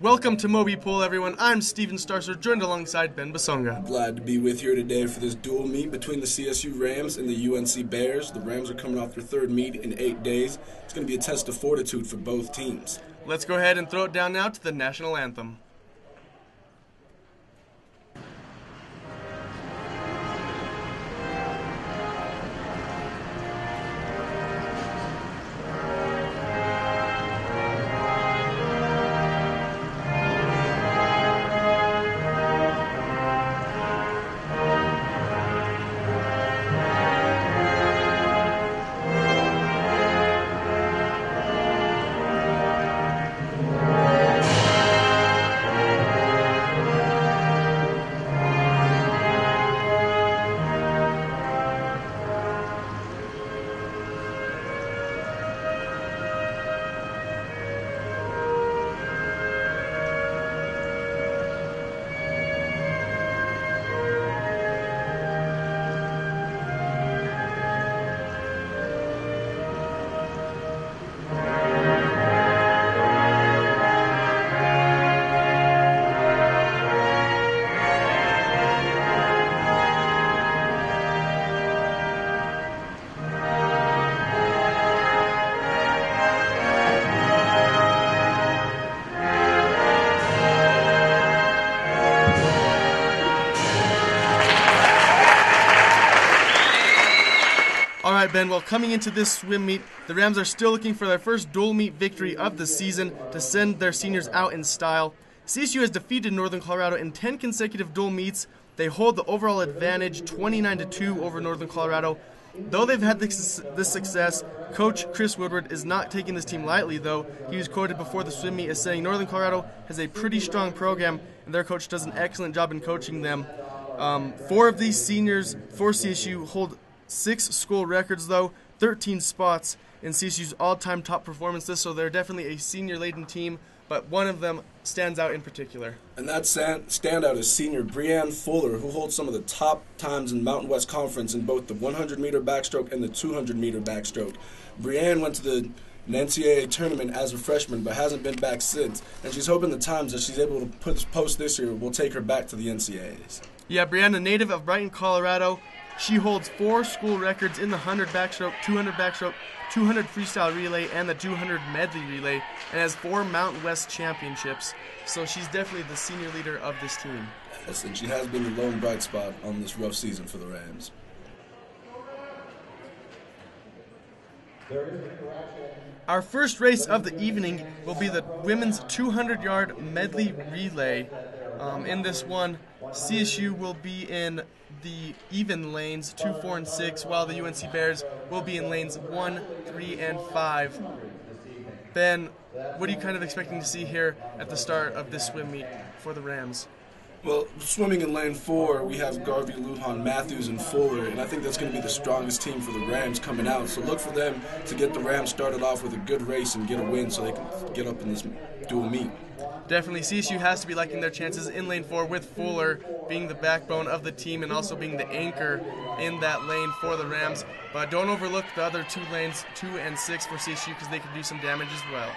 Welcome to Moby Pool, everyone. I'm Steven Starser, joined alongside Ben Basonga. Glad to be with you today for this dual meet between the CSU Rams and the UNC Bears. The Rams are coming off their third meet in 8 days. It's going to be a test of fortitude for both teams. Let's go ahead and throw it down now to the national anthem. Alright, Ben, well, coming into this swim meet, the Rams are still looking for their first dual meet victory of the season to send their seniors out in style. CSU has defeated Northern Colorado in 10 consecutive dual meets. They hold the overall advantage 29-2 over Northern Colorado. Though they've had this success, Coach Chris Woodward is not taking this team lightly, though. He was quoted before the swim meet as saying Northern Colorado has a pretty strong program, and their coach does an excellent job in coaching them. 4 of these seniors for CSU hold 6 school records, though, 13 spots in CSU's all-time top performance list, so they're definitely a senior-laden team, but one of them stands out in particular. And that standout is senior Breanne Fuller, who holds some of the top times in Mountain West Conference in both the 100-meter backstroke and the 200-meter backstroke. Breanne went to the NCAA tournament as a freshman, but hasn't been back since, and she's hoping the times that she's able to post this year will take her back to the NCAAs. Yeah, Breanne, a native of Brighton, Colorado. She holds 4 school records in the 100 backstroke, 200 freestyle relay, and the 200 medley relay, and has 4 Mountain West championships. So she's definitely the senior leader of this team. Yes, and she has been the lone bright spot on this rough season for the Rams. Our first race of the evening will be the women's 200-yard medley relay. In this one, CSU will be in the even lanes 2, 4, and 6, while the UNC Bears will be in lanes 1, 3, and 5. Ben, what are you kind of expecting to see here at the start of this swim meet for the Rams? Well, swimming in lane 4, we have Garvey, Lujan, Matthews, and Fuller, and I think that's going to be the strongest team for the Rams coming out. So look for them to get the Rams started off with a good race and get a win so they can get up in this dual meet. Definitely, CSU has to be liking their chances in lane 4 with Fuller being the backbone of the team and also being the anchor in that lane for the Rams. But don't overlook the other 2 lanes, 2 and 6 for CSU, because they can do some damage as well.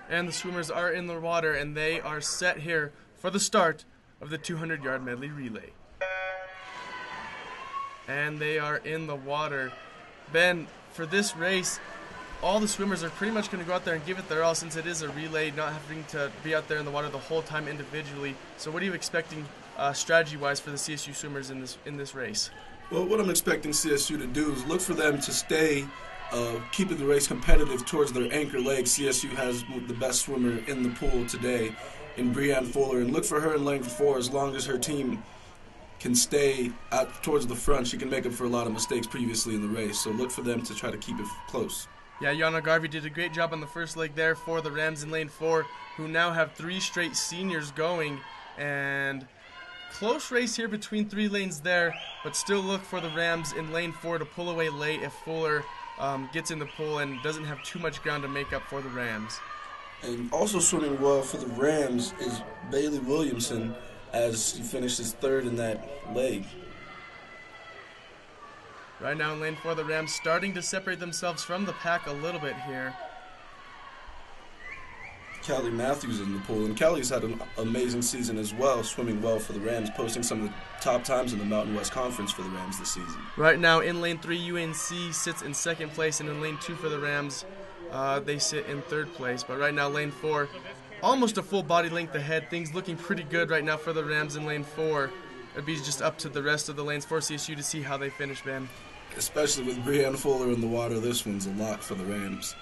And the swimmers are in the water, and they are set here for the start of the 200-yard medley relay. And they are in the water. Ben, for this race, all the swimmers are pretty much going to go out there and give it their all, since it is a relay, not having to be out there in the water the whole time individually. So what are you expecting strategy-wise for the CSU swimmers in this race? Well, what I'm expecting CSU to do is look for them to stay keeping the race competitive towards their anchor leg. CSU has the best swimmer in the pool today in Breanne Fuller, and look for her in lane 4. As long as her team can stay out towards the front, she can make up for a lot of mistakes previously in the race. So look for them to try to keep it close. Yeah, Yana Garvey did a great job on the first leg there for the Rams in lane 4, who now have 3 straight seniors going, and close race here between 3 lanes there, but still look for the Rams in lane 4 to pull away late if Fuller gets in the pool and doesn't have too much ground to make up for the Rams. And also swimming well for the Rams is Bailey Williamson, as he finishes third in that leg. Right now in lane 4, the Rams starting to separate themselves from the pack a little bit here. Callie Matthews in the pool, and Callie's had an amazing season as well, swimming well for the Rams, posting some of the top times in the Mountain West Conference for the Rams this season. Right now in lane 3, UNC sits in second place, and in lane 2 for the Rams, they sit in third place. But right now lane 4, almost a full body length ahead. Things looking pretty good right now for the Rams in lane 4. It'd be just up to the rest of the lanes for CSU to see how they finish, Ben. Especially with Breanne Fuller in the water, this one's a lot for the Rams.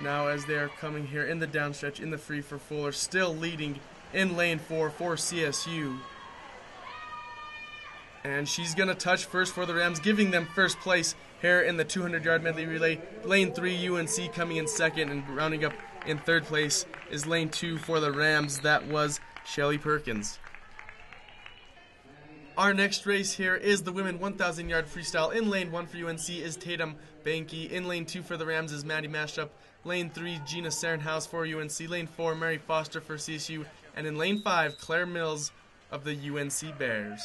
Now as they are coming here in the downstretch, in the free for Fuller, still leading in lane 4 for CSU. And she's going to touch first for the Rams, giving them first place here in the 200-yard medley relay. Lane 3, UNC coming in second, and rounding up in third place is lane 2 for the Rams. That was Shelly Perkins. Our next race here is the women 1,000-yard freestyle. In lane 1 for UNC is Tatum Banky. In lane 2 for the Rams is Maddie Mashup. Lane 3, Gina Sarenhouse for UNC. Lane 4, Mary Foster for CSU. And in lane 5, Claire Mills of the UNC Bears.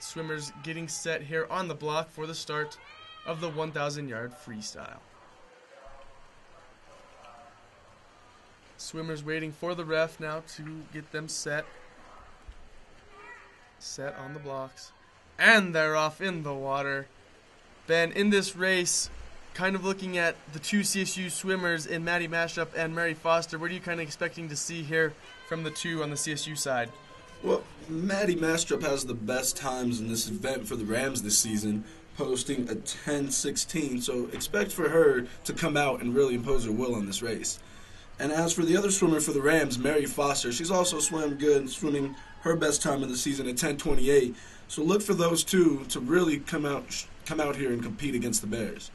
Swimmers getting set here on the block for the start of the 1,000-yard freestyle. Swimmers waiting for the ref now to get them set. Set on the blocks. And they're off in the water. Ben, in this race, kind of looking at the two CSU swimmers in Maddie Mashup and Mary Foster, what are you kind of expecting to see here from the two on the CSU side? Well, Maddie Mashup has the best times in this event for the Rams this season, posting a 10:16, so expect for her to come out and really impose her will on this race. And as for the other swimmer for the Rams, Mary Foster, she's also swam good, swimming her best time of the season at 10:28. So look for those two to really come out here and compete against the Bears.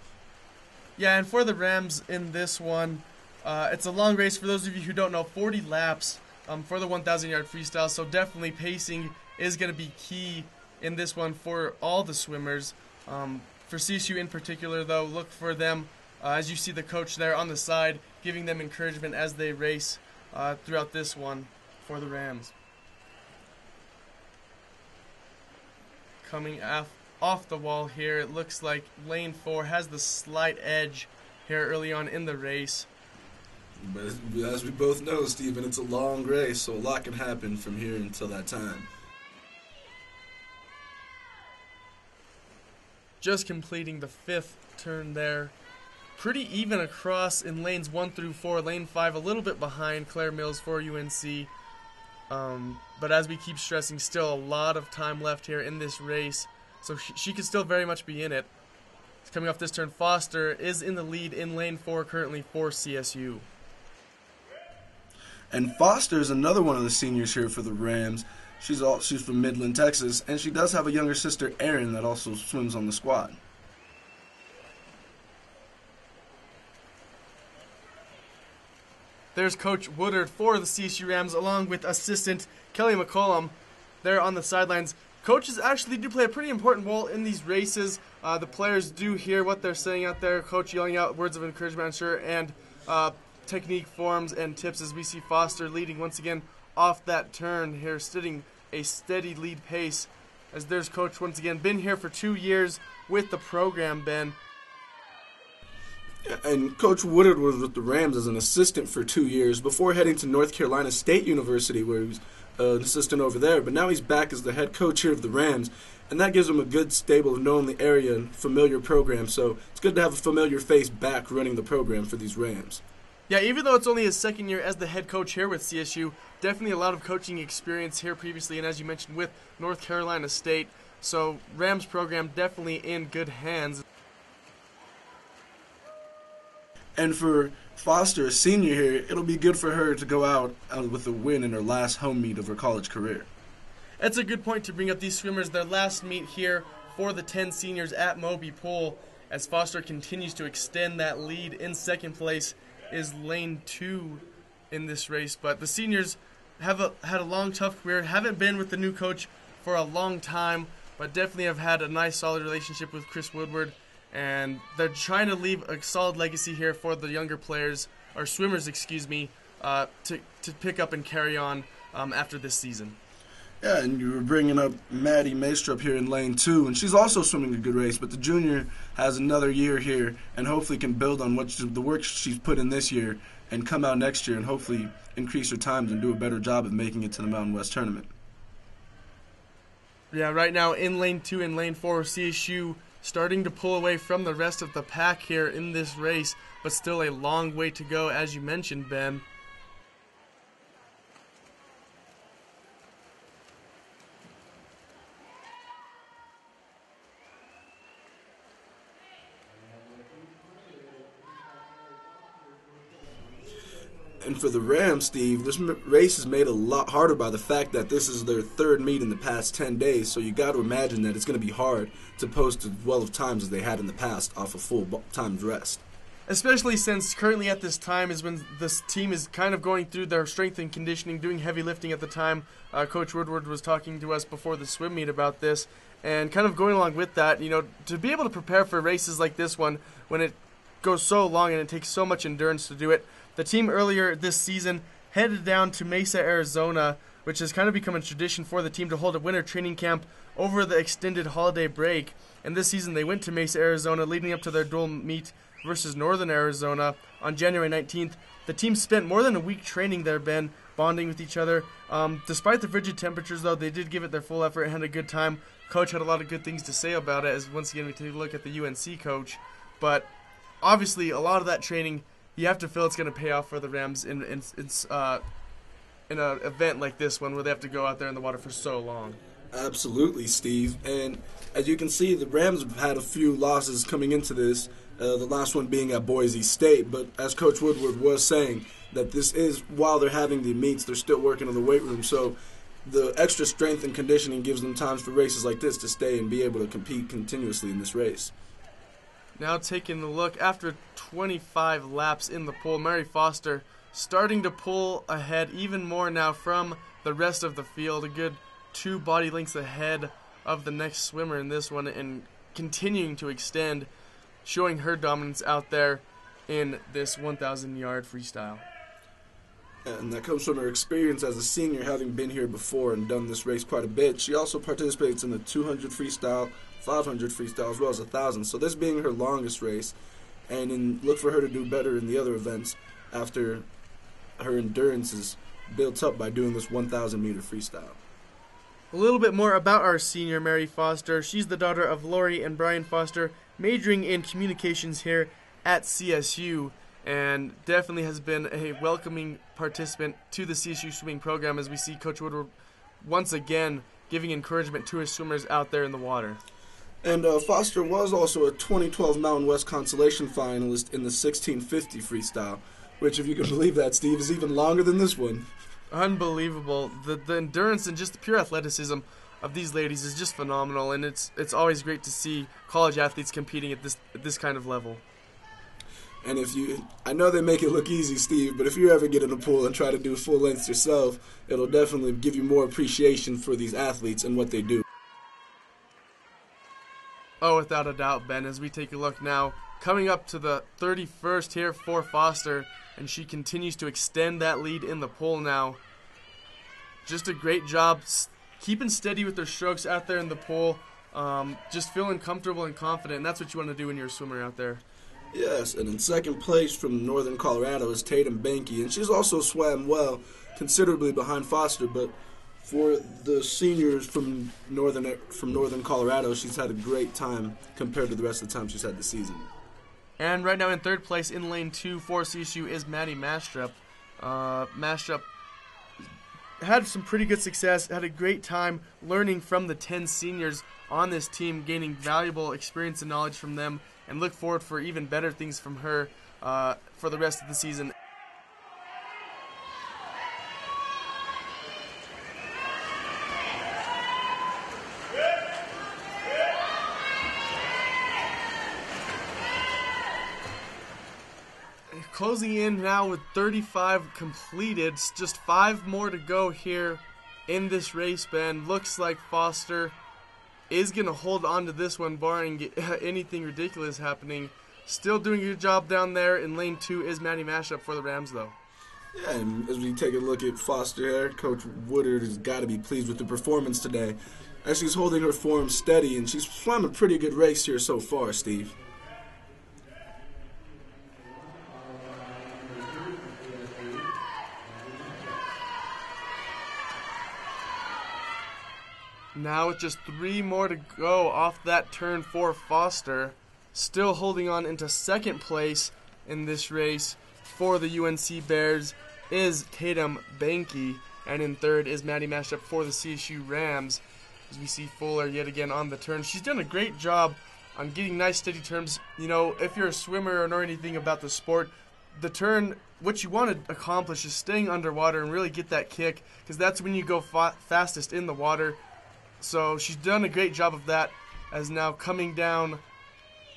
Yeah, and for the Rams in this one, it's a long race. For those of you who don't know, 40 laps for the 1,000-yard freestyle, so definitely pacing is going to be key in this one for all the swimmers. For CSU in particular, though, look for them, as you see the coach there on the side, giving them encouragement as they race throughout this one for the Rams. Coming off the wall here, it looks like lane 4 has the slight edge here early on in the race. But as we both know, Stephen, it's a long race, so a lot can happen from here until that time. Just completing the 5th turn there. Pretty even across in lanes 1 through 4. Lane 5 a little bit behind Claire Mills for UNC. But as we keep stressing, still a lot of time left here in this race. So she could still very much be in it. Coming off this turn, Foster is in the lead in lane 4 currently for CSU. And Foster is another one of the seniors here for the Rams. She's from Midland, Texas, and she does have a younger sister, Erin, that also swims on the squad. There's Coach Woodard for the CSU Rams, along with assistant Kelly McCollum there on the sidelines. Coaches actually do play a pretty important role in these races. The players do hear what they're saying out there. Coach yelling out words of encouragement, I'm sure, and technique forms and tips as we see Foster leading once again off that turn here, sitting a steady lead pace. As there's Coach once again, been here for 2 years with the program, Ben. And Coach Woodard was with the Rams as an assistant for 2 years before heading to North Carolina State University, where he was an assistant over there. But now he's back as the head coach here of the Rams, and that gives him a good stable of knowing the area and familiar program. So it's good to have a familiar face back running the program for these Rams. Yeah, even though it's only his second year as the head coach here with CSU, definitely a lot of coaching experience here previously, and as you mentioned, with North Carolina State. So Rams program definitely in good hands. And for Foster, a senior here, it'll be good for her to go out with a win in her last home meet of her college career. That's a good point to bring up these swimmers. Their last meet here for the 10 seniors at Moby Pool, as Foster continues to extend that lead. In second place is lane 2 in this race. But the seniors have had a long, tough career, haven't been with the new coach for a long time, but definitely have had a nice, solid relationship with Chris Woodward. and they're trying to leave a solid legacy here for the younger players, or swimmers, to pick up and carry on after this season. Yeah, and you were bringing up Maddie Maestrup here in lane 2, and she's also swimming a good race, but the junior has another year here and hopefully can build on the work she's put in this year and come out next year and hopefully increase her times and do a better job of making it to the Mountain West tournament. Yeah, right now in lane 2 and lane 4, CSU starting to pull away from the rest of the pack here in this race, but still a long way to go, as you mentioned, Ben. And for the Rams, Steve, this race is made a lot harder by the fact that this is their third meet in the past 10 days, so you got to imagine that it's going to be hard to post as well of times as they had in the past off a full timed rest. Especially since currently at this time is when this team is kind of going through their strength and conditioning, doing heavy lifting at the time. Coach Woodward was talking to us before the swim meet about this, and kind of going along with that, to be able to prepare for races like this one when it goes so long and it takes so much endurance to do it. The team earlier this season headed down to Mesa, Arizona, which has kind of become a tradition for the team to hold a winter training camp over the extended holiday break. And this season they went to Mesa, Arizona, leading up to their dual meet versus Northern Arizona on January 19th. The team spent more than a week training there, Ben, bonding with each other. Despite the frigid temperatures, though, they did give it their full effort and had a good time. Coach had a lot of good things to say about it, as once again we take a look at the UNC coach. But obviously a lot of that training, you have to feel it's going to pay off for the Rams in an event like this one where they have to go out there in the water for so long. Absolutely, Steve. And as you can see, the Rams have had a few losses coming into this, the last one being at Boise State. But as Coach Woodward was saying, that this is, while they're having the meets, they're still working in the weight room. So the extra strength and conditioning gives them times for races like this to stay and be able to compete continuously in this race. Now taking a look, after 25 laps in the pool, Mary Foster starting to pull ahead even more now from the rest of the field, a good 2 body lengths ahead of the next swimmer in this one, and continuing to extend, showing her dominance out there in this 1,000-yard freestyle. And that comes from her experience as a senior, having been here before and done this race quite a bit. She also participates in the 200 freestyle, 500 freestyle, as well as 1,000. So this being her longest race, and look for her to do better in the other events after her endurance is built up by doing this 1,000-meter freestyle. A little bit more about our senior, Mary Foster. She's the daughter of Lori and Brian Foster, majoring in communications here at CSU, and definitely has been a welcoming participant to the CSU swimming program, as we see Coach Woodward once again giving encouragement to his swimmers out there in the water. And Foster was also a 2012 Mountain West Consolation finalist in the 1650 freestyle, which, if you can believe that, Steve, is even longer than this one. Unbelievable. The endurance and just the pure athleticism of these ladies is just phenomenal, and it's always great to see college athletes competing at this kind of level. And I know they make it look easy, Steve, but if you ever get in a pool and try to do full lengths yourself, it'll definitely give you more appreciation for these athletes and what they do. Oh, without a doubt, Ben, as we take a look now, coming up to the 31st here for Foster, and she continues to extend that lead in the pool now. Just a great job keeping steady with their strokes out there in the pool, just feeling comfortable and confident, and that's what you want to do when you're a swimmer out there. Yes, and in second place from Northern Colorado is Tatum Banky, and she's also swam well, considerably behind Foster, but for the seniors from Northern Colorado, she's had a great time compared to the rest of the time she's had this season. And right now in third place in lane 2 for CSU is Maddie Maestrup. Maestrup had some pretty good success, had a great time learning from the 10 seniors on this team, gaining valuable experience and knowledge from them, and look forward for even better things from her for the rest of the season. Closing in now with 35 completed, just 5 more to go here in this race, Ben. Looks like Foster is going to hold on to this one, barring anything ridiculous happening. Still doing a good job down there. In lane 2 is Maddie Mashup for the Rams, though. Yeah, and as we take a look at Foster here, Coach Woodard has got to be pleased with the performance today, as she's holding her form steady, and she's swum a pretty good race here so far, Steve. Now with just 3 more to go off that turn for Foster, still holding on into second place in this race for the UNC Bears is Tatum Banky, and in third is Maddie Mashup for the CSU Rams. As we see Fuller yet again on the turn. She's done a great job on getting nice steady turns. You know, if you're a swimmer or know anything about the sport, the turn, what you want to accomplish is staying underwater and really get that kick, because that's when you go fastest in the water. So she's done a great job of that, as now coming down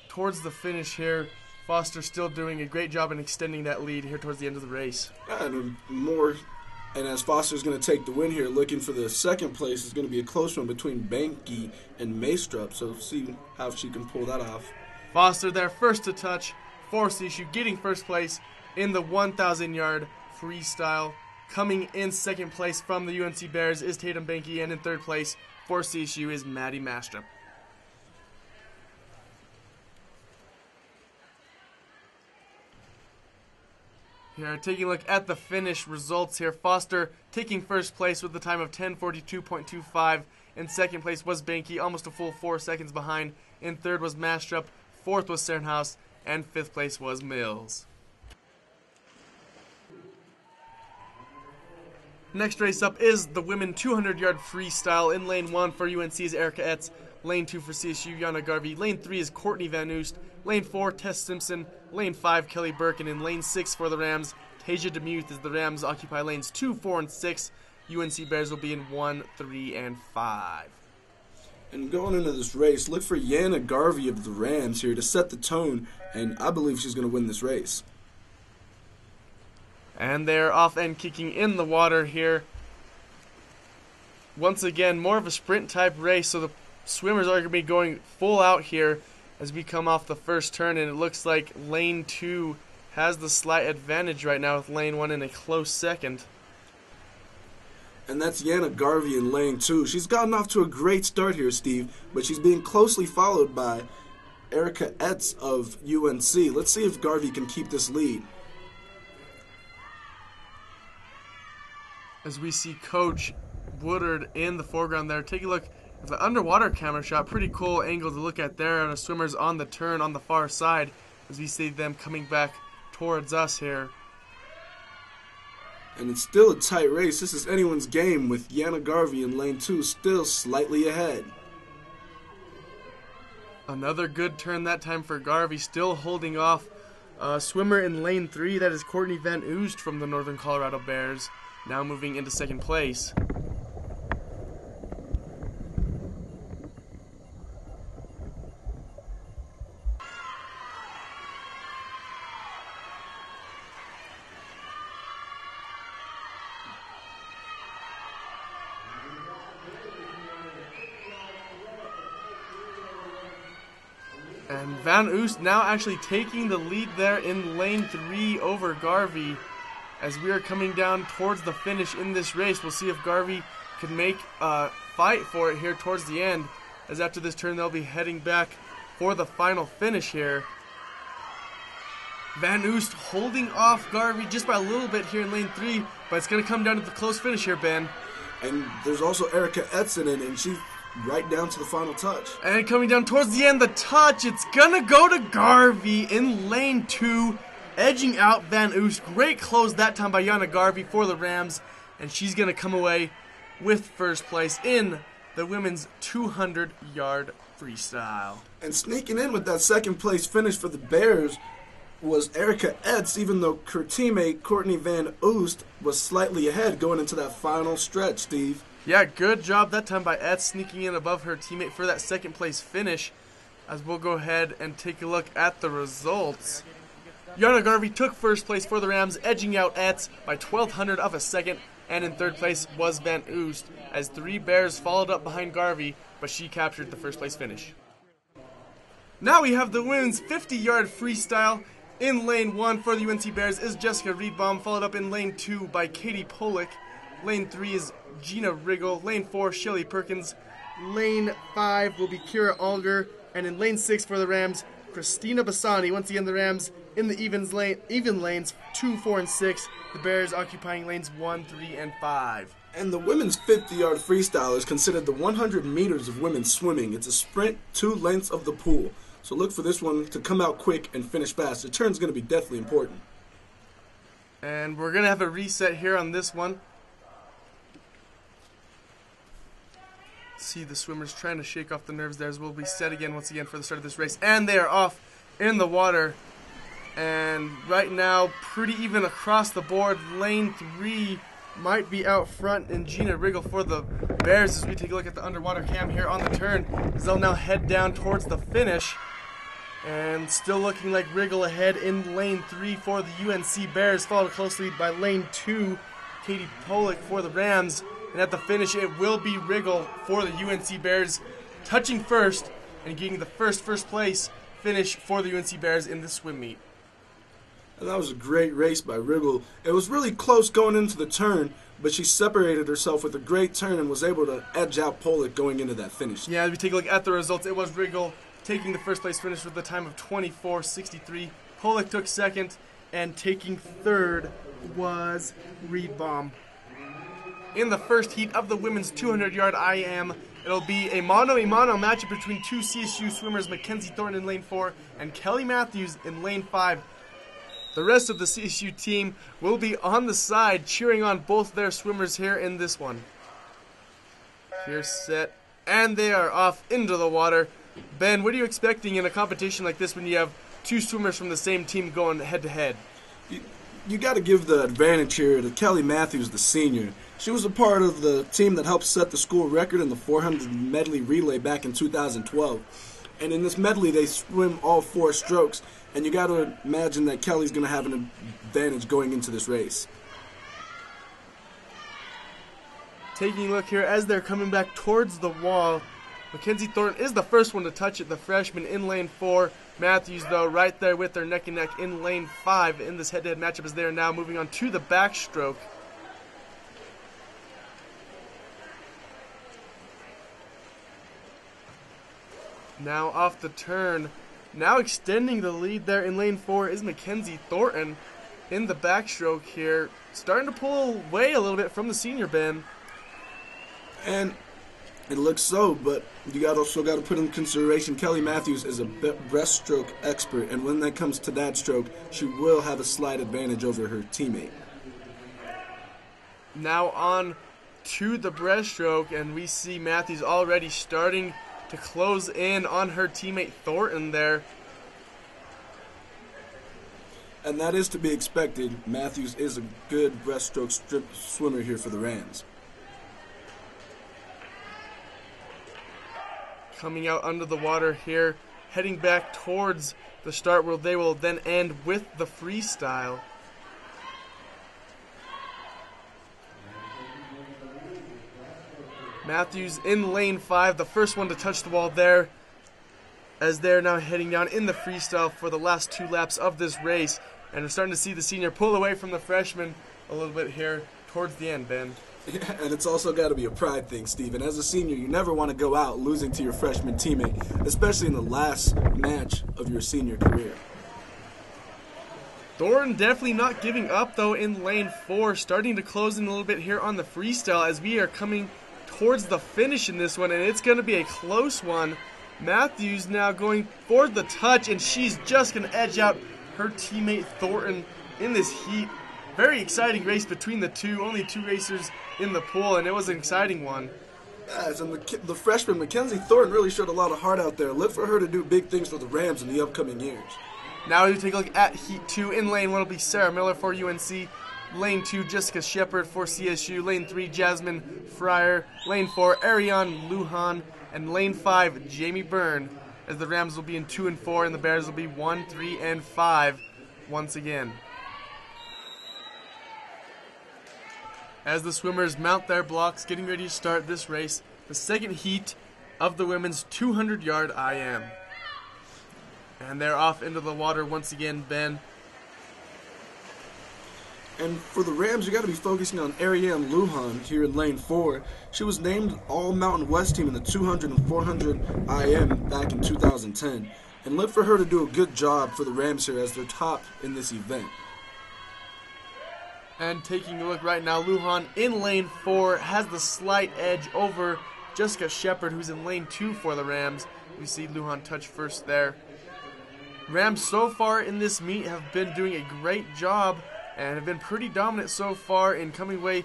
towards the finish here, Foster still doing a great job in extending that lead here towards the end of the race. And as Foster's going to take the win here, looking for the second place is going to be a close one between Banky and Maystrup, so see how she can pull that off. Foster there first to touch for CSU, getting first place in the 1,000-yard freestyle. Coming in second place from the UNC Bears is Tatum Banky, and in third place for CSU is Maddie Mashup. Here, taking a look at the finish results here. Foster taking first place with the time of 10:42.25. In second place was Banky, almost a full 4 seconds behind. In third was Mastrup. Fourth was Sternhaus. And fifth place was Mills. Next race up is the women 200-yard freestyle. In lane 1 for UNC is Erica Etz. Lane 2 for CSU, Yana Garvey. Lane 3 is Courtney Van Oost. Lane 4, Tess Simpson. Lane 5, Kelly Burke. And in lane 6 for the Rams, Tasia DeMuth, as the Rams occupy lanes 2, 4, and 6. UNC Bears will be in 1, 3, and 5. And going into this race, look for Yana Garvey of the Rams here to set the tone, and I believe she's going to win this race. And they're off and kicking in the water here. Once again, more of a sprint type race, so the swimmers are going to be going full out here as we come off the first turn, and it looks like lane 2 has the slight advantage right now with lane 1 in a close second. And that's Yana Garvey in lane 2. She's gotten off to a great start here, Steve, but she's being closely followed by Erica Etz of UNC. Let's see if Garvey can keep this lead. As we see Coach Woodard in the foreground there. Take a look at the underwater camera shot. Pretty cool angle to look at there. And the swimmers on the turn on the far side as we see them coming back towards us here. And it's still a tight race. This is anyone's game with Yana Garvey in lane 2 still slightly ahead. Another good turn that time for Garvey, still holding off swimmer in lane 3. That is Courtney Van Oost from the Northern Colorado Bears, now moving into second place. And Van Oost now actually taking the lead there in lane 3 over Garvey. As we are coming down towards the finish in this race, we'll see if Garvey can make a fight for it here towards the end. As after this turn, they'll be heading back for the final finish here. Van Oost holding off Garvey just by a little bit here in lane 3, but it's going to come down to the close finish here, Ben. And there's also Erica Etz in it, and she's right down to the final touch. And coming down towards the end, the touch, it's gonna go to Garvey in lane 2, edging out Van Oost. Great close that time by Yana Garvey for the Rams, and she's gonna come away with first place in the women's 200-yard freestyle. And sneaking in with that second place finish for the Bears was Erica Etz, even though her teammate Courtney Van Oost was slightly ahead going into that final stretch, Steve. Yeah, good job that time by Etz, sneaking in above her teammate for that second place finish. As we'll go ahead and take a look at the results. Yana Garvey took first place for the Rams, edging out Etz by 0.12 of a second. And in third place was Van Oost, as 3 Bears followed up behind Garvey, but she captured the first place finish. Now we have the women's 50-yard freestyle. In lane 1 for the UNC Bears is Jessica Riedbaum, followed up in lane 2 by Katie Pollock. Lane 3 is Gina Riggle. Lane 4, Shelly Perkins. Lane 5 will be Kira Alger. And in lane 6 for the Rams, Christina Bassani. Once again, the Rams in the even lanes 2, 4, and 6. The Bears occupying lanes 1, 3, and 5. And the women's 50-yard freestyle is considered the 100 meters of women's swimming. It's a sprint 2 lengths of the pool. So look for this one to come out quick and finish fast. The turn's going to be definitely important. And we're going to have a reset here on this one. See the swimmers trying to shake off the nerves there, as we'll be set again once again for the start of this race. And they are off in the water. And right now, pretty even across the board. Lane 3 might be out front, and Gina Riggle for the Bears as we take a look at the underwater cam here on the turn, as they'll now head down towards the finish. And still looking like Riggle ahead in lane 3 for the UNC Bears, followed closely by lane 2, Katie Pollock for the Rams. And at the finish, it will be Riggle for the UNC Bears, touching first and getting the first place finish for the UNC Bears in this swim meet. And that was a great race by Riggle. It was really close going into the turn, but she separated herself with a great turn and was able to edge out Pollock going into that finish. Yeah, as we take a look at the results, it was Riggle taking the first place finish with a time of 24:63. Pollock took second, and taking third was Riedbaum. In the first heat of the women's 200-yard IM, it'll be a mano-a-mano matchup between 2 CSU swimmers, Mackenzie Thornton in lane 4 and Kelly Matthews in lane 5. The rest of the CSU team will be on the side cheering on both their swimmers here in this one. Here's set, and they are off into the water. Ben, what are you expecting in a competition like this when you have 2 swimmers from the same team going head-to-head? You got to give the advantage here to Kelly Matthews, the senior. She was a part of the team that helped set the school record in the 400 medley relay back in 2012. And in this medley, they swim all 4 strokes. And you got to imagine that Kelly's going to have an advantage going into this race. Taking a look here as they're coming back towards the wall, Mackenzie Thornton is the first one to touch it, the freshman in lane 4. Matthews, though, right there with their neck and neck in lane 5 in this head-to-head matchup, as they are now moving on to the backstroke. Now off the turn, now extending the lead there in lane 4 is Mackenzie Thornton in the backstroke here, starting to pull away a little bit from the senior, Ben. And it looks so, but you also got to put in consideration Kelly Matthews is a breaststroke expert, and when that comes to that stroke, she will have a slight advantage over her teammate. Now on to the breaststroke, and we see Matthews already starting to close in on her teammate Thornton there. And that is to be expected. Matthews is a good breaststroke swimmer here for the Rams. Coming out under the water here, heading back towards the start where they will then end with the freestyle. Matthews in lane 5, the first one to touch the wall there, as they're now heading down in the freestyle for the last 2 laps of this race. And we're starting to see the senior pull away from the freshman a little bit here towards the end, Ben. Yeah, and it's also got to be a pride thing, Steven. As a senior, you never want to go out losing to your freshman teammate, especially in the last match of your senior career. Thornton definitely not giving up, though, in lane 4, starting to close in a little bit here on the freestyle as we are coming towards the finish in this one, and it's going to be a close one. Matthews now going for the touch, and she's just going to edge out her teammate Thornton in this heat. Very exciting race between the two. Only 2 racers in the pool, and it was an exciting one. Yes, and the freshman Mackenzie Thornton really showed a lot of heart out there. Look for her to do big things for the Rams in the upcoming years. Now we take a look at Heat 2. In lane 1 will be Sarah Miller for UNC. Lane 2, Jessica Shepard for CSU. Lane 3, Jasmine Fryer. Lane 4, Ariane Lujan. And lane 5, Jamie Byrne, as the Rams will be in 2 and 4, and the Bears will be 1, 3, and 5 once again. as the swimmers mount their blocks, getting ready to start this race, the second heat of the women's 200-yard IM. And they're off into the water once again, Ben. And for the Rams, you got to be focusing on Ariane Lujan here in lane 4. She was named All-Mountain West team in the 200 and 400 IM back in 2010. And look for her to do a good job for the Rams here as they're top in this event. And taking a look right now, Lujan in lane 4 has the slight edge over Jessica Shepard, who's in lane 2 for the Rams. We see Lujan touch first there. Rams so far in this meet have been doing a great job and have been pretty dominant so far in coming away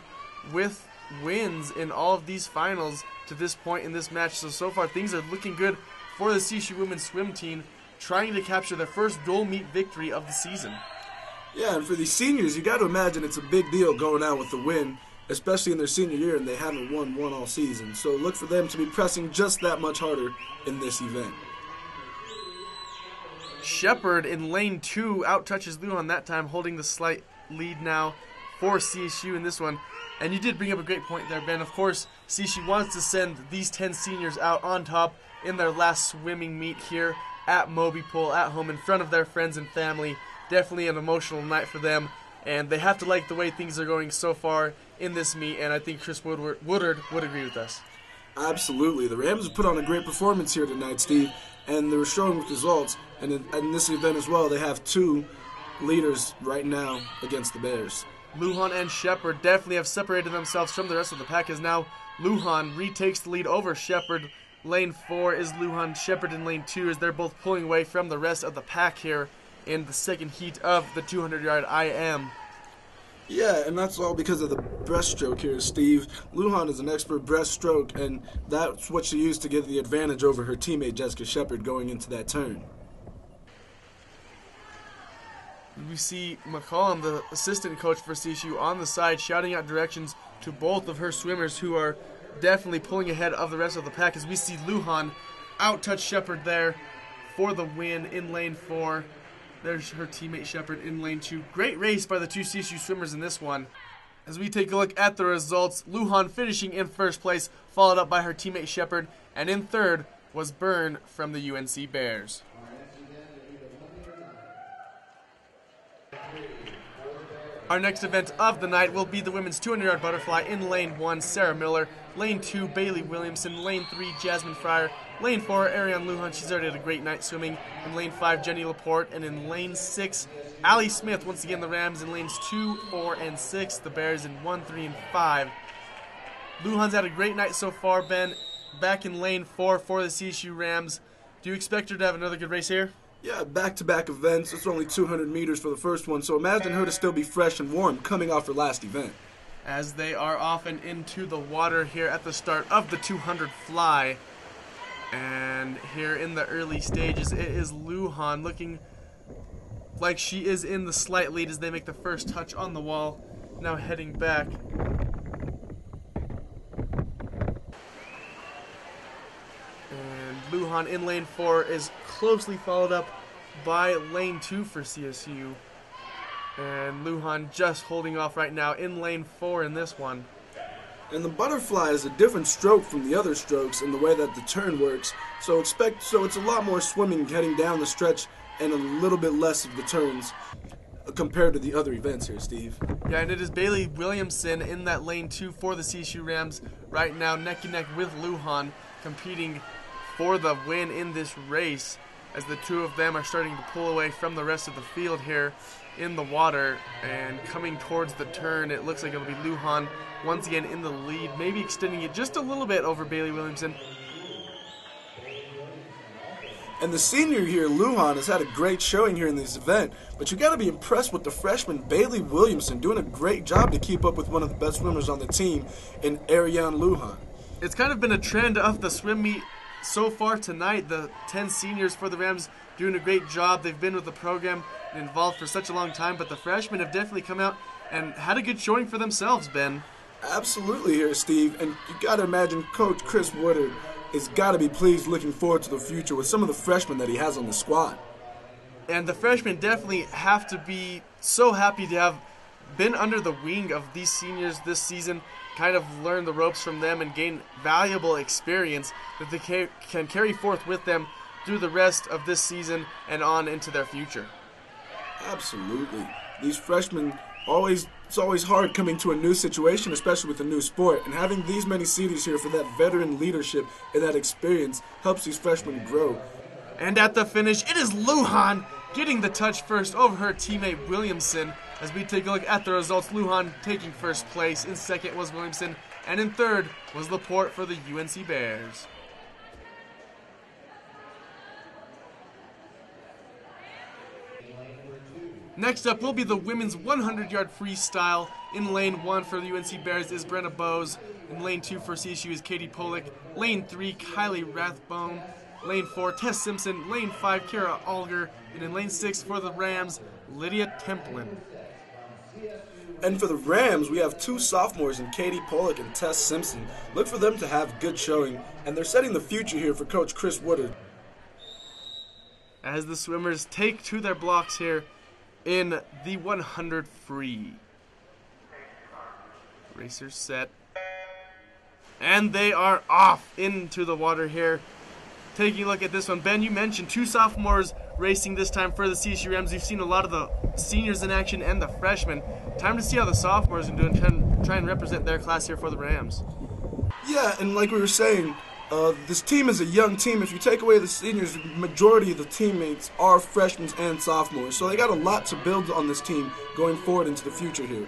with wins in all of these finals to this point in this match. So far things are looking good for the CSU women's swim team, trying to capture their first dual meet victory of the season. Yeah, and for these seniors, you got to imagine it's a big deal going out with the win, especially in their senior year, and they haven't won one all season. So look for them to be pressing just that much harder in this event. Shepard in lane 2 out-touches Lujan that time, holding the slight lead now for CSU in this one. And you did bring up a great point there, Ben. Of course, CSU wants to send these 10 seniors out on top in their last swimming meet here at Moby Pool, at home, in front of their friends and family. Definitely an emotional night for them, and they have to like the way things are going so far in this meet, and I think Chris Woodard would agree with us. Absolutely. The Rams have put on a great performance here tonight, Steve, and they were showing with results. And in this event as well, they have 2 leaders right now against the Bears. Lujan and Shepard definitely have separated themselves from the rest of the pack, as now Lujan retakes the lead over Shepard. Lane 4 is Lujan, Shepard in lane 2 as they're both pulling away from the rest of the pack here in the second heat of the 200-yard IM. Yeah, and that's all because of the breaststroke here, Steve. Lujan is an expert breaststroke, and that's what she used to get the advantage over her teammate Jessica Shepard going into that turn. We see McCollum, the assistant coach for CSU, on the side shouting out directions to both of her swimmers, who are definitely pulling ahead of the rest of the pack, as we see Lujan out-touch Shepard there for the win in lane 4. There's her teammate Shepard in lane 2. Great race by the 2 CSU swimmers in this one. As we take a look at the results, Lujan finishing in first place, followed up by her teammate Shepard, and in third was Byrne from the UNC Bears. Our next event of the night will be the women's 200-yard butterfly. In lane 1, Sarah Miller. Lane 2, Bailey Williamson. Lane 3, Jasmine Fryer. Lane 4, Ariane Lujan. She's already had a great night swimming. In lane 5, Jenny Laporte. And in lane 6, Allie Smith. Once again, the Rams in lanes 2, 4, and 6. The Bears in 1, 3, and 5. Lujan's had a great night so far, Ben. Back in lane 4 for the CSU Rams. Do you expect her to have another good race here? Yeah, back-to-back events. It's only 200 meters for the first one, so imagine her to still be fresh and warm coming off her last event. As they are off and into the water here at the start of the 200 fly. And here in the early stages, it is Lujan looking like she is in the slight lead as they make the first touch on the wall. Now heading back. Lujan in lane 4 is closely followed up by lane 2 for CSU. And Lujan just holding off right now in lane 4 in this one. And the butterfly is a different stroke from the other strokes in the way that the turn works. So it's a lot more swimming heading down the stretch and a little bit less of the turns compared to the other events here, Steve. Yeah, and it is Bailey Williamson in that lane 2 for the CSU Rams right now, neck and neck with Lujan, competing for the win in this race, as the two of them are starting to pull away from the rest of the field here in the water. And coming towards the turn, it looks like it'll be Lujan once again in the lead, maybe extending it just a little bit over Bailey Williamson. And the senior here, Lujan, has had a great showing here in this event, but you got to be impressed with the freshman Bailey Williamson doing a great job to keep up with one of the best swimmers on the team in Ariane Lujan. It's kind of been a trend of the swim meet so far tonight. The 10 seniors for the Rams doing a great job. They've been with the program and involved for such a long time, but the freshmen have definitely come out and had a good showing for themselves, Ben. Absolutely here, Steve. And you got to imagine Coach Chris Woodard has got to be pleased, looking forward to the future with some of the freshmen that he has on the squad. And the freshmen definitely have to be so happy to have been under the wing of these seniors this season, kind of learn the ropes from them and gain valuable experience that they can carry forth with them through the rest of this season and on into their future. Absolutely. These freshmen, it's always hard coming to a new situation, especially with a new sport, and having these many seniors here for that veteran leadership and that experience helps these freshmen grow. And at the finish, it is Lujan getting the touch first over her teammate Williamson. As we take a look at the results, Lujan taking first place, in second was Williamson, and in third was Laporte for the UNC Bears. Next up will be the women's 100-yard freestyle. In lane 1 for the UNC Bears is Brenna Bowes. In lane 2 for CSU is Katie Polick. Lane 3, Kylie Rathbone. Lane 4, Tess Simpson. Lane 5, Kara Alger. And in lane 6 for the Rams, Lydia Templin. And for the Rams, we have 2 sophomores in Katie Polick and Tess Simpson. Look for them to have good showing, and they're setting the future here for Coach Chris Woodard. As the swimmers take to their blocks here in the 100 free. Racers set. And they are off into the water here. Taking a look at this one, Ben, you mentioned 2 sophomores racing this time for the CSU Rams. You've seen a lot of the seniors in action and the freshmen. Time to see how the sophomores are doing, try and represent their class here for the Rams. Yeah, and like we were saying, this team is a young team. If you take away the seniors, the majority of the teammates are freshmen and sophomores. So they got a lot to build on this team going forward into the future here.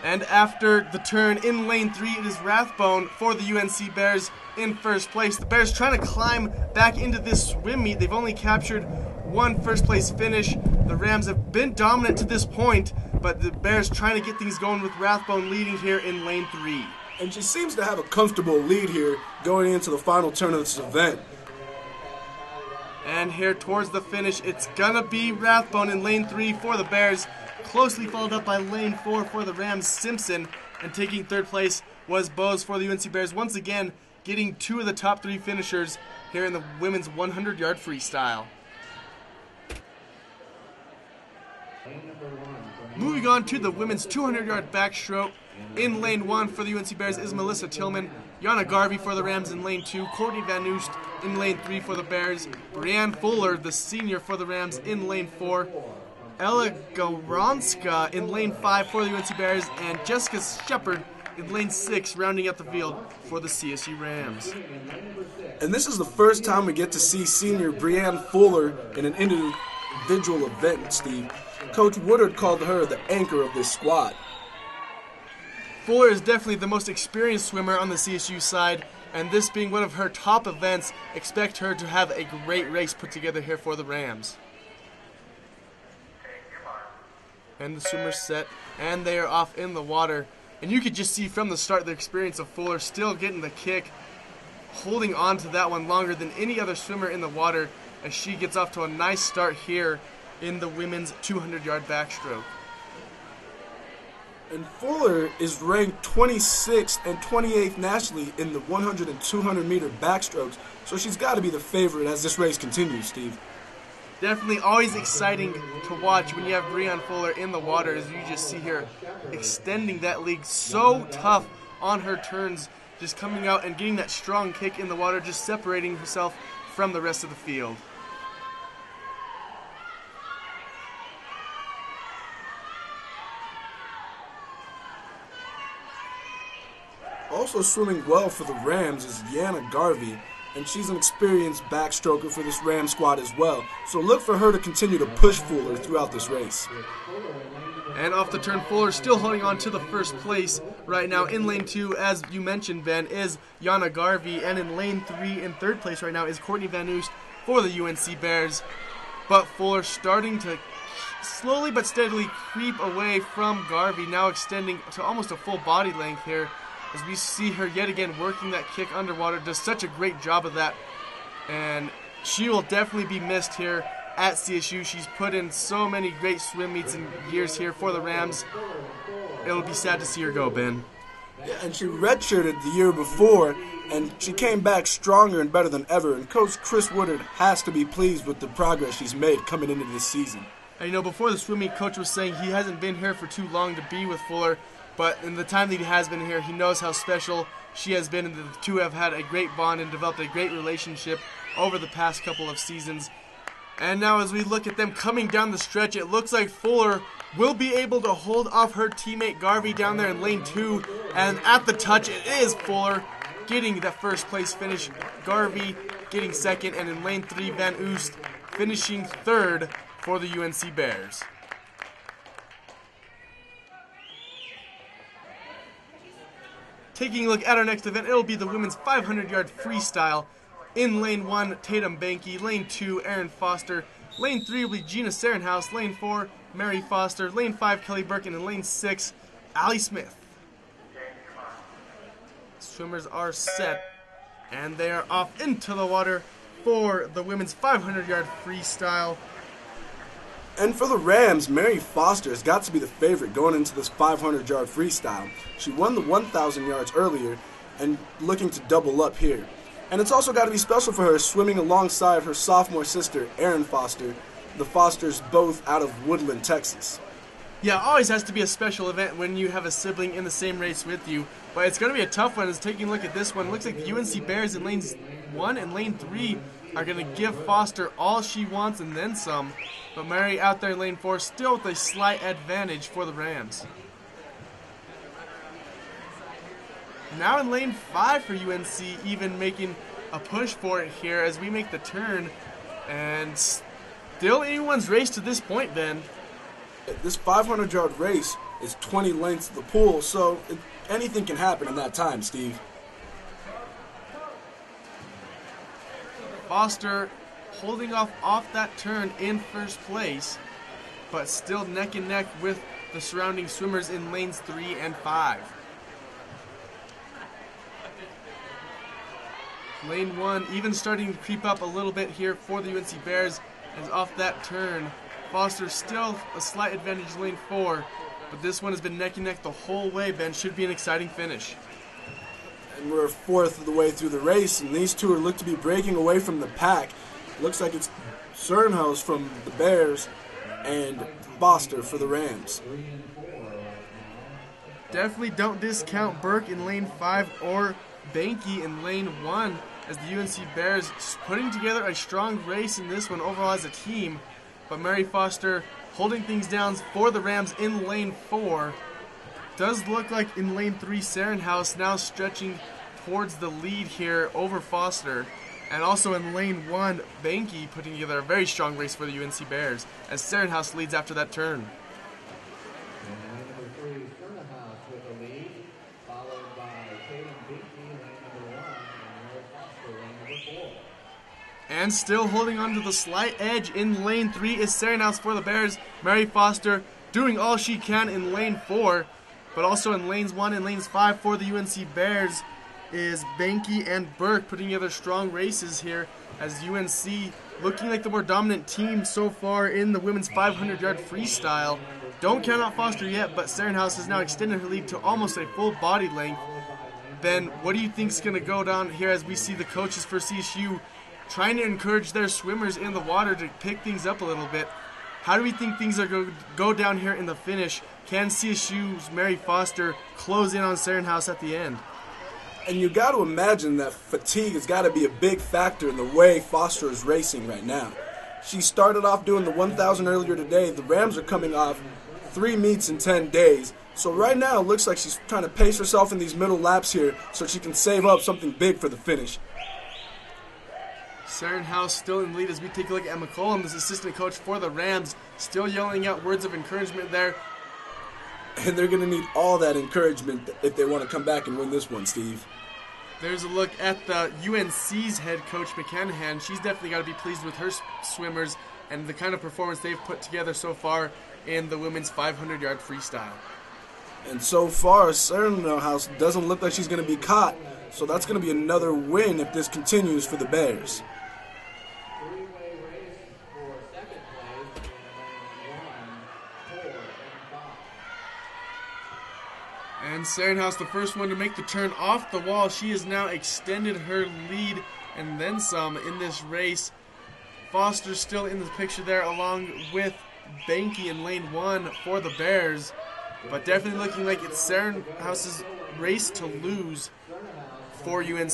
And after the turn in lane 3, it is Rathbone for the UNC Bears in first place. The Bears trying to climb back into this swim meet. They've only captured 1 first place finish. The Rams have been dominant to this point, but the Bears trying to get things going with Rathbone leading here in lane 3. And she seems to have a comfortable lead here going into the final turn of this event. And here towards the finish, it's gonna be Rathbone in lane 3 for the Bears, closely followed up by lane 4 for the Rams, Simpson, and taking third place was Bowes for the UNC Bears, once again getting 2 of the top 3 finishers here in the women's 100-yard freestyle. Moving on to the women's 200-yard backstroke. In lane 1 for the UNC Bears is Melissa Tillman. Yana Garvey for the Rams in lane 2. Courtney Van Oost in lane 3 for the Bears. Brianne Fuller, the senior for the Rams, in lane 4. Ella Goronska in lane 5 for the UNC Bears. And Jessica Shepard in lane 6, rounding out the field for the CSU Rams. And this is the first time we get to see senior Brianne Fuller in an individual event, Steve. Coach Woodard called her the anchor of this squad. Fuller is definitely the most experienced swimmer on the CSU side, and this being one of her top events, expect her to have a great race put together here for the Rams. And the swimmers set, and they are off in the water. And you could just see from the start the experience of Fuller still getting the kick, holding on to that one longer than any other swimmer in the water as she gets off to a nice start here in the women's 200-yard backstroke. And Fuller is ranked 26th and 28th nationally in the 100 and 200-meter backstrokes, so she's got to be the favorite as this race continues, Steve. Definitely always exciting to watch when you have Brianne Fuller in the water, as you just see her extending that lead so tough on her turns, just coming out and getting that strong kick in the water, just separating herself from the rest of the field. Also swimming well for the Rams is Yana Garvey, and she's an experienced backstroker for this Ram squad as well. So look for her to continue to push Fuller throughout this race. And off the turn, Fuller still holding on to the first place right now. In lane 2, as you mentioned, Ben, is Yana Garvey. And in lane 3, in third place right now, is Courtney Van Oost for the UNC Bears. But Fuller starting to slowly but steadily creep away from Garvey, now extending to almost a full body length here, as we see her yet again working that kick underwater. Does such a great job of that, and she will definitely be missed here at CSU. She's put in so many great swim meets and years here for the Rams. It'll be sad to see her go, Ben. Yeah, and she redshirted the year before, and she came back stronger and better than ever, and Coach Chris Woodard has to be pleased with the progress she's made coming into this season. And before the swim meet, Coach was saying he hasn't been here for too long to be with Fuller, but in the time that he has been here, he knows how special she has been, and the two have had a great bond and developed a great relationship over the past couple of seasons. And now as we look at them coming down the stretch, it looks like Fuller will be able to hold off her teammate Garvey down there in lane 2. And at the touch, it is Fuller getting that first place finish. Garvey getting second, and in lane 3, Van Oost finishing third for the UNC Bears. Taking a look at our next event, it will be the women's 500-yard freestyle. In lane 1, Tatum Banky. Lane 2, Erin Foster. Lane 3 will be Gina Sarenhouse. Lane 4, Mary Foster. Lane 5, Kelly Burke. And in lane 6, Allie Smith. Swimmers are set, and they are off into the water for the women's 500-yard freestyle. And for the Rams, Mary Foster has got to be the favorite going into this 500-yard freestyle. She won the 1,000 yards earlier and looking to double up here. And it's also got to be special for her swimming alongside her sophomore sister, Erin Foster. The Fosters both out of Woodland, Texas. Yeah, it always has to be a special event when you have a sibling in the same race with you. But it's going to be a tough one. As taking a look at this one, it looks like the UNC Bears in lanes 1 and lane 3 are going to give Foster all she wants and then some. But Mary out there in lane 4 still with a slight advantage for the Rams. Now in lane 5 for UNC, even making a push for it here as we make the turn. And still anyone's race to this point, Ben. This 500-yard race is 20 lengths of the pool, so anything can happen in that time, Steve. Foster holding off that turn in first place, but still neck and neck with the surrounding swimmers in lanes 3 and 5. Lane 1 even starting to creep up a little bit here for the UNC Bears, as off that turn, Foster still a slight advantage in lane 4, but this one has been neck and neck the whole way, Ben. Should be an exciting finish. And we're a fourth of the way through the race, and these two are looked to be breaking away from the pack. Looks like it's Sarenhouse from the Bears and Foster for the Rams. Definitely don't discount Burke in lane 5 or Banky in lane 1, as the UNC Bears putting together a strong race in this one overall as a team. But Mary Foster holding things down for the Rams in lane 4. Does look like in lane 3, Sarenhouse now stretching towards the lead here over Foster. And also in lane 1, Banky putting together a very strong race for the UNC Bears as Sarenhouse leads after that turn. And number 3, Sarenhouse with the lead, followed by Tatum Banky, lane number 1, and Mary Foster, lane number 4. And still holding on to the slight edge in lane 3 is Sarenhouse for the Bears. Mary Foster doing all she can in lane 4, but also in lanes 1 and lanes 5 for the UNC Bears is Banky and Burke putting together strong races here as UNC looking like the more dominant team so far in the women's 500-yard freestyle. Don't count out Foster yet, but Sarenhouse has now extended her lead to almost a full body length. Ben, what do you think is going to go down here as we see the coaches for CSU trying to encourage their swimmers in the water to pick things up a little bit? How do we think things are going to go down here in the finish? Can CSU's Mary Foster close in on Sarenhouse at the end? And you got to imagine that fatigue has got to be a big factor in the way Foster is racing right now. She started off doing the 1,000 earlier today. The Rams are coming off 3 meets in 10 days. So right now it looks like she's trying to pace herself in these middle laps here so she can save up something big for the finish. Sarenhouse still in lead as we take a look at McCollum, the assistant coach for the Rams, still yelling out words of encouragement there. And they're going to need all that encouragement if they want to come back and win this one, Steve. There's a look at the UNC's head coach, McCanahan. She's definitely got to be pleased with her swimmers and the kind of performance they've put together so far in the women's 500-yard freestyle. And so far, Sarenhouse doesn't look like she's going to be caught. So that's going to be another win if this continues for the Bears. Three-way race for second place in lane 1, 4, and 5. And Sarenhouse, the first one to make the turn off the wall. She has now extended her lead and then some in this race. Foster still in the picture there along with Banky in lane 1 for the Bears. But definitely looking like it's Serenhouse's race to lose for UNC. And it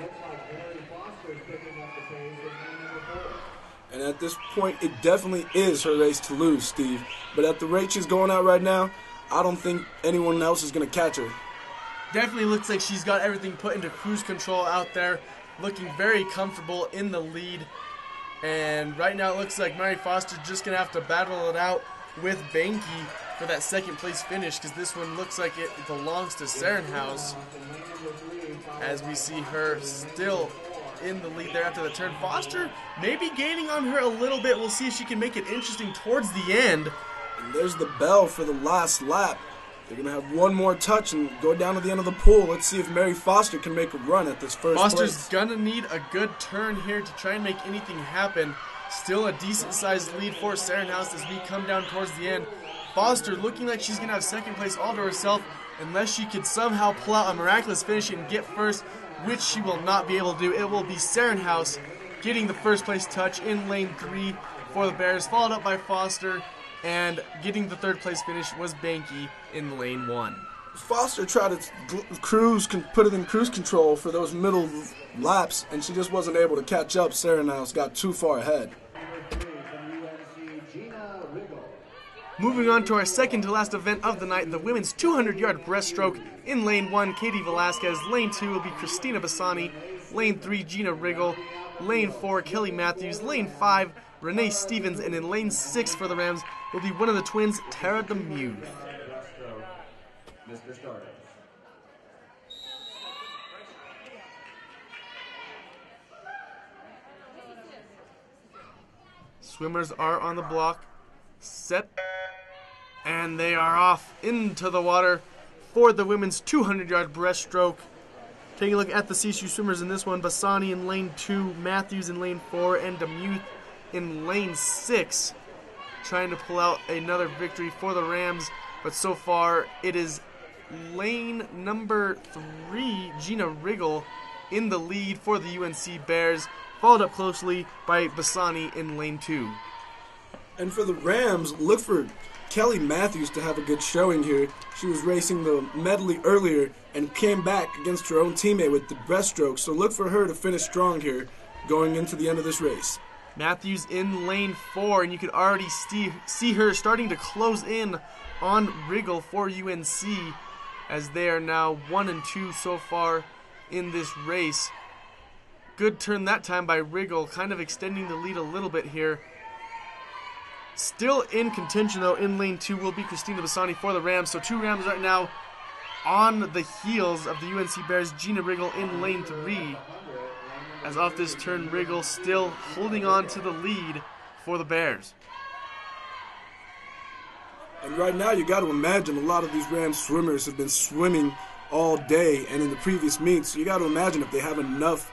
looks like Mary Foster's picking up the pace in lane number 4. And at this point, it definitely is her race to lose, Steve. But at the rate she's going out right now, I don't think anyone else is going to catch her. Definitely looks like she's got everything put into cruise control out there, looking very comfortable in the lead. And right now it looks like Mary Foster's just going to have to battle it out with Banky for that second place finish, because this one looks like it belongs to Serenhouse, as we see her still in the lead there after the turn. Foster maybe gaining on her a little bit. We'll see if she can make it interesting towards the end. And there's the bell for the last lap. They're going to have one more touch and go down to the end of the pool. Let's see if Mary Foster can make a run at this first Foster's place. going to need a good turn here to try and make anything happen. Still a decent-sized lead for Serenhouse as we come down towards the end. Foster looking like she's going to have second place all to herself unless she could somehow pull out a miraculous finish and get first, which she will not be able to do. It will be Serenhouse getting the first place touch in lane 3 for the Bears, followed up by Foster, and getting the third place finish was Banky in lane 1. Foster tried to put it in cruise control for those middle laps, and she just wasn't able to catch up. Serenhouse got too far ahead. Moving on to our second to last event of the night, the women's 200-yard breaststroke. In lane 1, Katie Velasquez. Lane 2 will be Christina Bassani. Lane 3, Gina Riggle. Lane 4, Kelly Matthews. Lane 5, Renee Stevens. And in lane 6 for the Rams will be one of the twins, Tara Demuth. Mr. Stardust. Swimmers are on the block, set, and they are off into the water for the women's 200-yard breaststroke. Taking a look at the CSU swimmers in this one, Bassani in lane 2, Matthews in lane 4, and Demuth in lane 6, trying to pull out another victory for the Rams. But so far, it is lane number 3, Gina Riggle, in the lead for the UNC Bears, followed up closely by Bassani in lane 2. And for the Rams, look for Kelly Matthews to have a good showing here. She was racing the medley earlier and came back against her own teammate with the breaststroke, so look for her to finish strong here going into the end of this race. Matthews in lane 4, and you could already see her starting to close in on Riggle for UNC, as they are now 1 and 2 so far in this race. Good turn that time by Riggle, kind of extending the lead a little bit here. Still in contention, though, in lane 2 will be Christina Bassani for the Rams. So 2 Rams right now on the heels of the UNC Bears. Gina Riggle in lane 3. As off this turn, Riggle still holding on to the lead for the Bears. And right now, you got to imagine a lot of these Rams swimmers have been swimming all day and in the previous meets. So you got to imagine if they have enough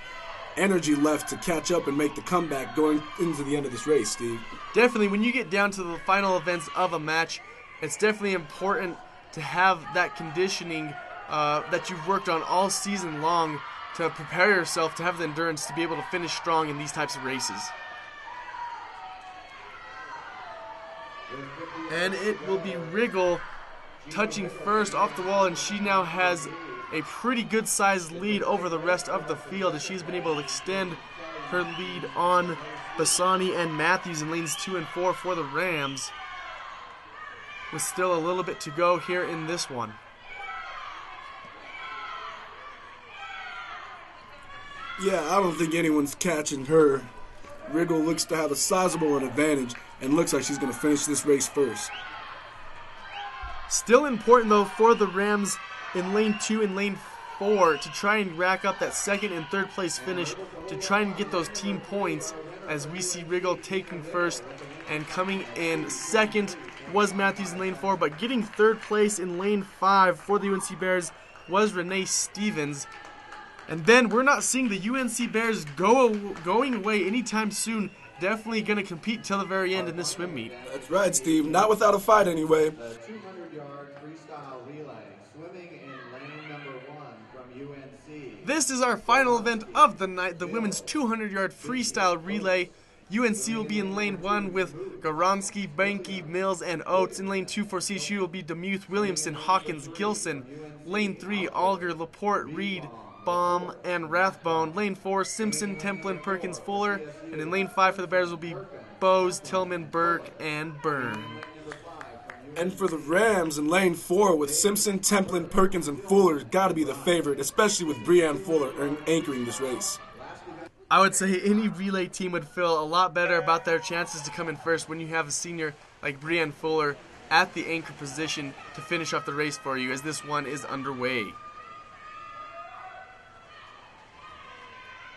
energy left to catch up and make the comeback going into the end of this race, Steve. Definitely, when you get down to the final events of a match, it's definitely important to have that conditioning that you've worked on all season long to prepare yourself to have the endurance to be able to finish strong in these types of races. And it will be Riggle touching first off the wall, and she now has a pretty good sized lead over the rest of the field as she's been able to extend her lead on Bassani and Matthews in lanes 2 and 4 for the Rams, with still a little bit to go here in this one. Yeah, I don't think anyone's catching her. Riggle looks to have a sizable advantage and looks like she's going to finish this race first. Still important, though, for the Rams in lane 2 and lane 4 to try and rack up that second and third place finish to try and get those team points, as we see Riggle taking first, and coming in second was Matthews in lane 4, but getting third place in lane 5 for the UNC Bears was Renee Stevens. And then we're not seeing the UNC Bears going away anytime soon. Definitely going to compete till the very end in this swim meet. That's right, Steve. Not without a fight anyway. The 200-yard freestyle relay, swimming in lane number 1 from UNC. This is our final event of the night, the women's 200-yard freestyle relay. UNC will be in lane 1 with Goromsky, Banky, Mills, and Oates. In lane 2 for CSU will be Demuth, Williamson, Hawkins, Gilson. Lane 3, Alger, Laporte, Reed, Baum, and Rathbone. Lane 4, Simpson, Templin, Perkins, Fuller. And in lane 5 for the Bears will be Bowes, Tillman, Burke, and Byrne. And for the Rams in lane 4 with Simpson, Templin, Perkins, and Fuller, got to be the favorite, especially with Breann Fuller anchoring this race. I would say any relay team would feel a lot better about their chances to come in first when you have a senior like Breann Fuller at the anchor position to finish off the race for you as this one is underway.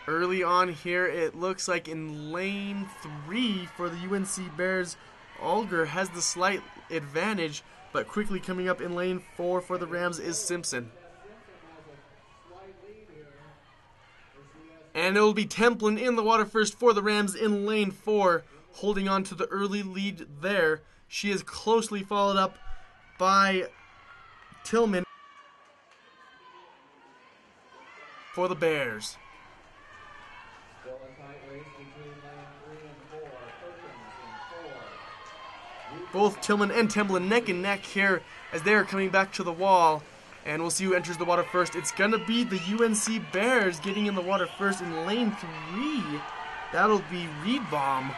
Early on here, it looks like in lane 3 for the UNC Bears, Alger has the slight advantage, but quickly coming up in lane 4 for the Rams is Simpson. And it will be Templin in the water first for the Rams in lane 4, holding on to the early lead there. She is closely followed up by Tillman for the Bears. Both Tillman and Templin neck and neck here as they are coming back to the wall. And we'll see who enters the water first. It's going to be the UNC Bears getting in the water first in lane 3. That'll be Reedbaum.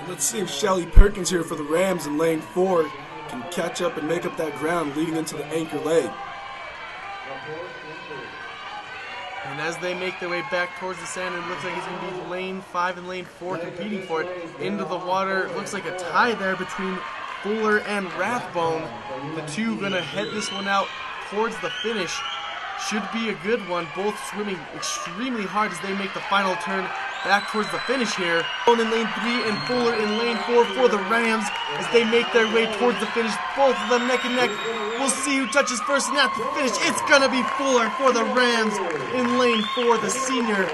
Let's see if Shelly Perkins here for the Rams in lane 4 can catch up and make up that ground leading into the anchor leg. And as they make their way back towards the sand, it looks like it's going to be lane 5 and lane 4 competing for it. Into the water, looks like a tie there between Fuller and Rathbone. The two going to head this one out towards the finish. Should be a good one. Both swimming extremely hard as they make the final turn back towards the finish here. In lane 3 and Fuller in lane 4 for the Rams as they make their way towards the finish. Both of them neck and neck. We'll see who touches first, and at the finish, it's going to be Fuller for the Rams in lane 4, the senior,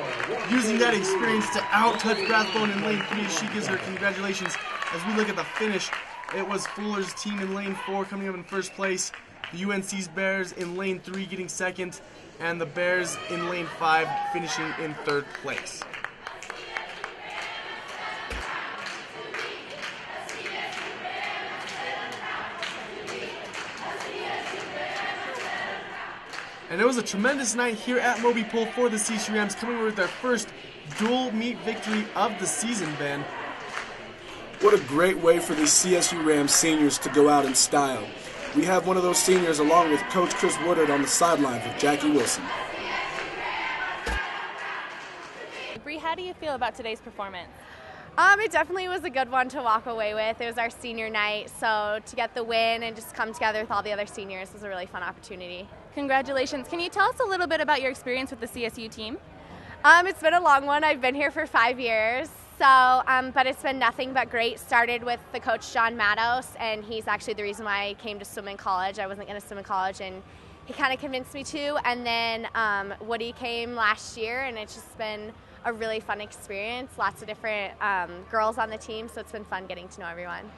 using that experience to out-touch Rathbone in lane 3. She gives her congratulations. As we look at the finish, it was Fuller's team in lane 4 coming up in first place, the UNC's Bears in lane 3 getting second, and the Bears in lane 5 finishing in third place. And it was a tremendous night here at Moby Pool for the CSU Rams, coming with their first dual meet victory of the season, Ben. What a great way for the CSU Rams seniors to go out in style. We have one of those seniors along with Coach Chris Woodard on the sidelines with Jackie Wilson. Bree, how do you feel about today's performance? It definitely was a good one to walk away with. It was our senior night, so to get the win and just come together with all the other seniors was a really fun opportunity. Congratulations. Can you tell us a little bit about your experience with the CSU team? It's been a long one. I've been here for 5 years, but it's been nothing but great. Started with the coach John Matos, and he's actually the reason why I came to swim in college. I wasn't going to swim in college, and he kind of convinced me to. And then Woody came last year, and it's just been a really fun experience. Lots of different girls on the team, so it's been fun getting to know everyone.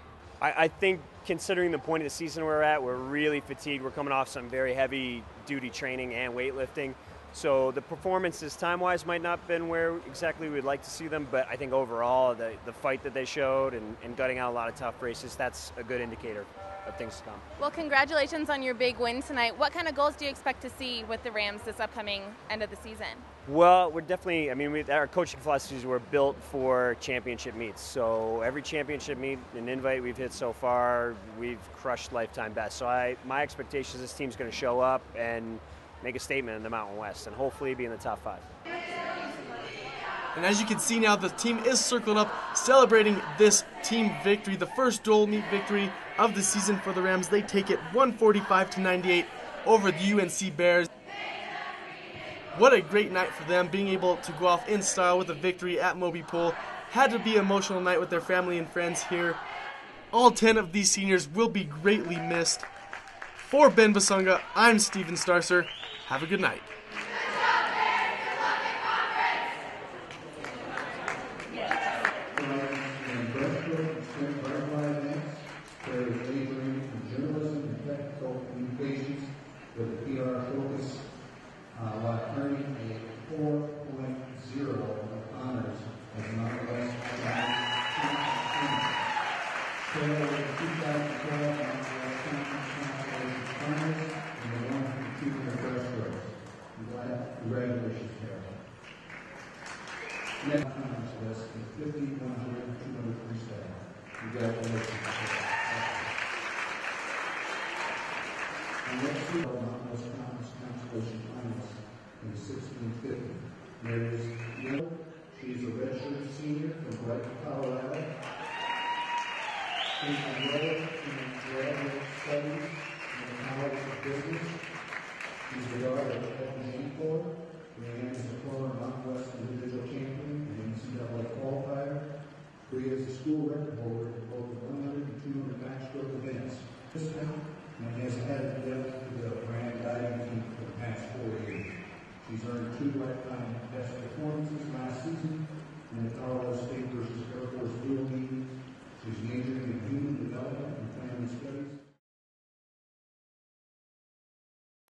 I think considering the point of the season we're at, we're really fatigued. We're coming off some very heavy duty training and weightlifting. So the performances time-wise might not have been where exactly we'd like to see them, but I think overall the fight that they showed and gutting out a lot of tough races, that's a good indicator of things to come. Well, congratulations on your big win tonight. What kind of goals do you expect to see with the Rams this upcoming end of the season? Well, we're definitely, our coaching philosophies were built for championship meets. So every championship meet and invite we've hit so far, we've crushed lifetime best. So my expectation is this team's going to show up and make a statement in the Mountain West and hopefully be in the top 5. And as you can see now, the team is circled up, celebrating this team victory, the first dual meet victory of the season for the Rams. They take it 145-98 over the UNC Bears. What a great night for them, being able to go off in style with a victory at Moby Pool. Had to be an emotional night with their family and friends here. All 10 of these seniors will be greatly missed. For Ben Basunga, I'm Steven Starcer. Have a good night. With a PR focus while earning a 4.0 Carol was the 2012 Northwest Conference Finals and the 152 in the breaststroke. Congratulations, Carol. Next conference list is 50, 100, 200 freestyle. Congratulations, Carol. And next week, the Northwest Conference Constellation Finals in 1650. There is Yellow. She's a redshirt senior from Brighton, Colorado. She's enrolled in graduate studies in the College of Business. She's the daughter of Evan Jankor. Leanne is a former Mountain West individual champion and NCAA qualifier. Bree is a school record holder